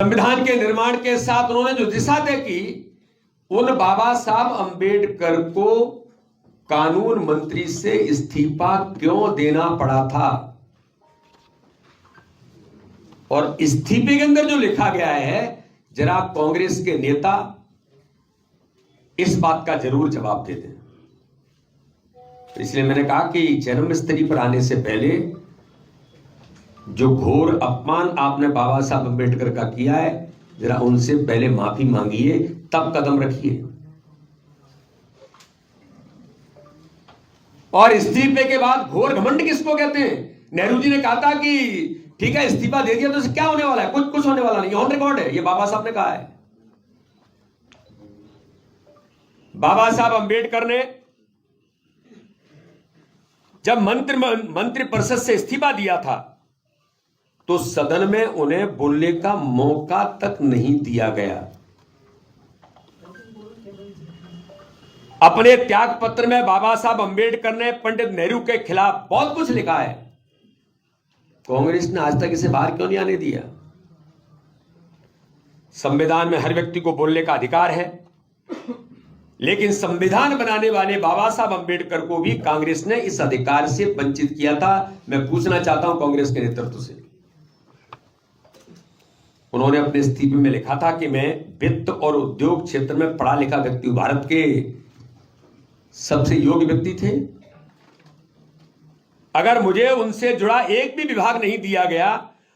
संविधान के निर्माण के साथ उन्होंने जो दिशा तय की, उन बाबा साहब अंबेडकर को कानून मंत्री से इस्तीफा क्यों देना पड़ा था, और इस्तीफे के अंदर जो लिखा गया है, जरा कांग्रेस के नेता इस बात का जरूर जवाब दे दें। इसलिए मैंने कहा कि जन्मस्थली पर आने से पहले जो घोर अपमान आपने बाबा साहब अंबेडकर का किया है, जरा उनसे पहले माफी मांगिए, तब कदम रखिए। और इस्तीफे के बाद घोर घमंड किसको कहते हैं? नेहरू जी ने कहा था कि ठीक है इस्तीफा दे दिया तो इससे क्या होने वाला है, कुछ होने वाला नहीं, ऑन रिकॉर्ड है, ये बाबा साहब ने कहा है। बाबा साहब अंबेडकर ने जब मंत्री परिषद से इस्तीफा दिया था तो सदन में उन्हें बोलने का मौका तक नहीं दिया गया। अपने त्याग पत्र में बाबा साहब अंबेडकर ने पंडित नेहरू के खिलाफ बहुत कुछ लिखा है। कांग्रेस ने आज तक इसे बाहर क्यों नहीं आने दिया? संविधान में हर व्यक्ति को बोलने का अधिकार है, लेकिन संविधान बनाने वाले बाबा साहब अंबेडकर को भी कांग्रेस ने इस अधिकार से वंचित किया था। मैं पूछना चाहता हूं कांग्रेस के नेतृत्व से, उन्होंने अपने इस्तीफे में लिखा था कि मैं वित्त और उद्योग क्षेत्र में पढ़ा लिखा व्यक्ति हूं, भारत के सबसे योग्य व्यक्ति थे। अगर मुझे उनसे जुड़ा एक भी विभाग नहीं दिया गया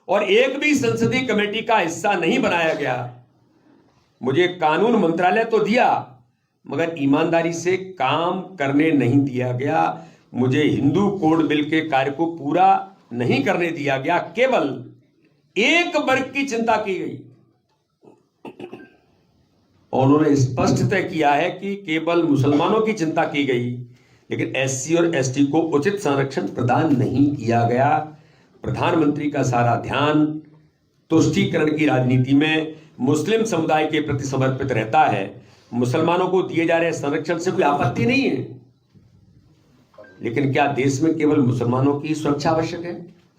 और एक भी संसदीय कमेटी का हिस्सा नहीं बनाया गया, मुझे कानून मंत्रालय तो दिया मगर ईमानदारी से काम करने नहीं दिया गया, मुझे हिंदू कोड बिल के कार्य को पूरा नहीं करने दिया गया, केवल एक वर्ग की चिंता की गई। और उन्होंने स्पष्ट तय किया है कि केवल मुसलमानों की चिंता की गई, लेकिन एससी और एसटी को उचित संरक्षण प्रदान नहीं किया गया। प्रधानमंत्री का सारा ध्यान तुष्टीकरण की राजनीति में मुस्लिम समुदाय के प्रति समर्पित रहता है। मुसलमानों को दिए जा रहे संरक्षण से कोई आपत्ति नहीं है, लेकिन क्या देश में केवल मुसलमानों की सुरक्षा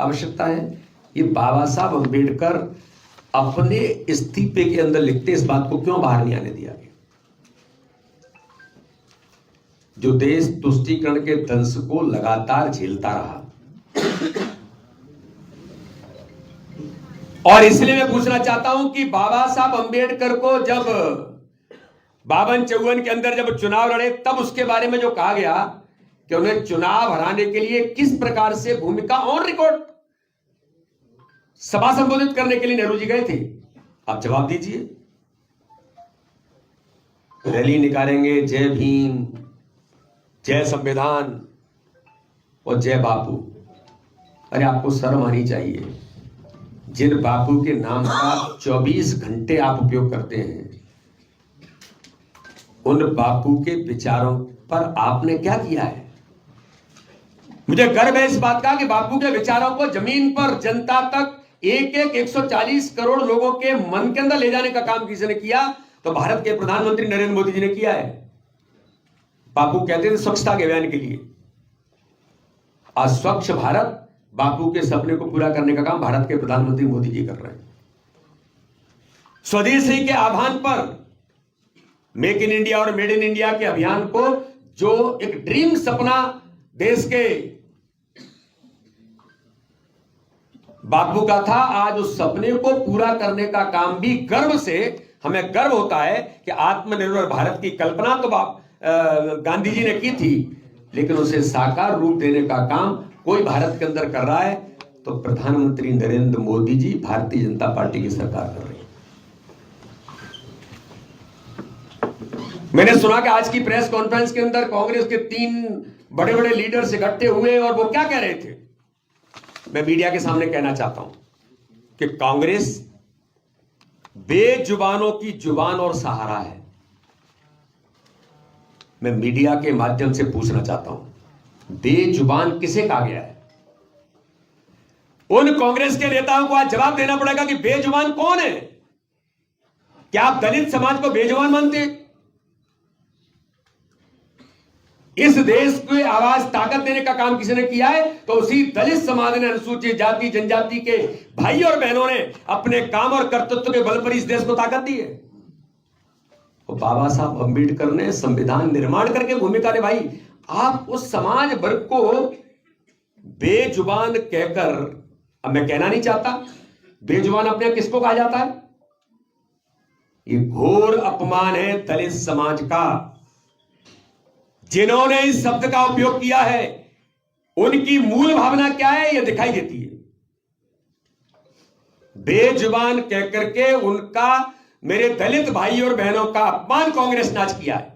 आवश्यकता है? ये बाबा साहब अंबेडकर अपने इस्तीफे के अंदर लिखते, इस बात को क्यों बाहर नहीं आने दिया गया? जो देश तुष्टीकरण के दंश को लगातार झेलता रहा। और इसलिए मैं पूछना चाहता हूं कि बाबा साहब अंबेडकर को जब 52-54 के अंदर जब चुनाव लड़े, तब उसके बारे में जो कहा गया कि उन्हें चुनाव हराने के लिए किस प्रकार से भूमिका ऑन रिकॉर्ड सभा संबोधित करने के लिए नेहरू जी गए थे, आप जवाब दीजिए। रैली निकालेंगे, जय भीम, जय संविधान और जय बापू। अरे आपको शर्म आनी चाहिए। जिन बापू के नाम का 24 घंटे आप उपयोग करते हैं, उन बापू के विचारों पर आपने क्या किया है? मुझे गर्व है इस बात का कि बापू के विचारों को जमीन पर जनता तक 140 करोड़ लोगों के मन के अंदर ले जाने का काम किसी किया, तो भारत के प्रधानमंत्री नरेंद्र मोदी जी ने किया है। बापू कहते थे स्वच्छता के अभियान के लिए, आज स्वच्छ भारत, बापू के सपने को पूरा करने का काम भारत के प्रधानमंत्री मोदी जी कर रहे हैं। स्वदेशी के आह्वान पर मेक इन इंडिया और मेड इन इंडिया के अभियान को, जो एक ड्रीम सपना देश के बापू का था, आज उस सपने को पूरा करने का काम भी गर्व से हमें गर्व होता है कि आत्मनिर्भर भारत की कल्पना तो गांधी जी ने की थी, लेकिन उसे साकार रूप देने का काम कोई भारत के अंदर कर रहा है, तो प्रधानमंत्री नरेंद्र मोदी जी, भारतीय जनता पार्टी की सरकार कर रही है। मैंने सुना कि आज की प्रेस कॉन्फ्रेंस के अंदर कांग्रेस के 3 बड़े बड़े लीडर्स इकट्ठे हुए और वो क्या कह रहे थे? मैं मीडिया के सामने कहना चाहता हूं कि कांग्रेस बेजुबानों की जुबान और सहारा है। मैं मीडिया के माध्यम से पूछना चाहता हूं, बेजुबान किसे कहा गया है? उन कांग्रेस के नेताओं को आज जवाब देना पड़ेगा कि बेजुबान कौन है। क्या आप दलित समाज को बेजुबान मानते? इस देश को आवाज ताकत देने का काम किसी ने किया है तो उसी दलित समाज ने, अनुसूचित जाति जनजाति के भाई और बहनों ने अपने काम और कर्तृत्व के बल पर इस देश को ताकत दी है। तो बाबा साहब अंबेडकर ने संविधान निर्माण करके भूमिका निभाई। आप उस समाज वर्ग को बेजुबान कहकर, अब मैं कहना नहीं चाहता, बेजुबान अपने किसको कहा जाता है? ये घोर अपमान है दलित समाज का। जिन्होंने इस शब्द का उपयोग किया है उनकी मूल भावना क्या है यह दिखाई देती है। बेजुबान कहकर के उनका, मेरे दलित भाई और बहनों का अपमान कांग्रेस ने आज किया है।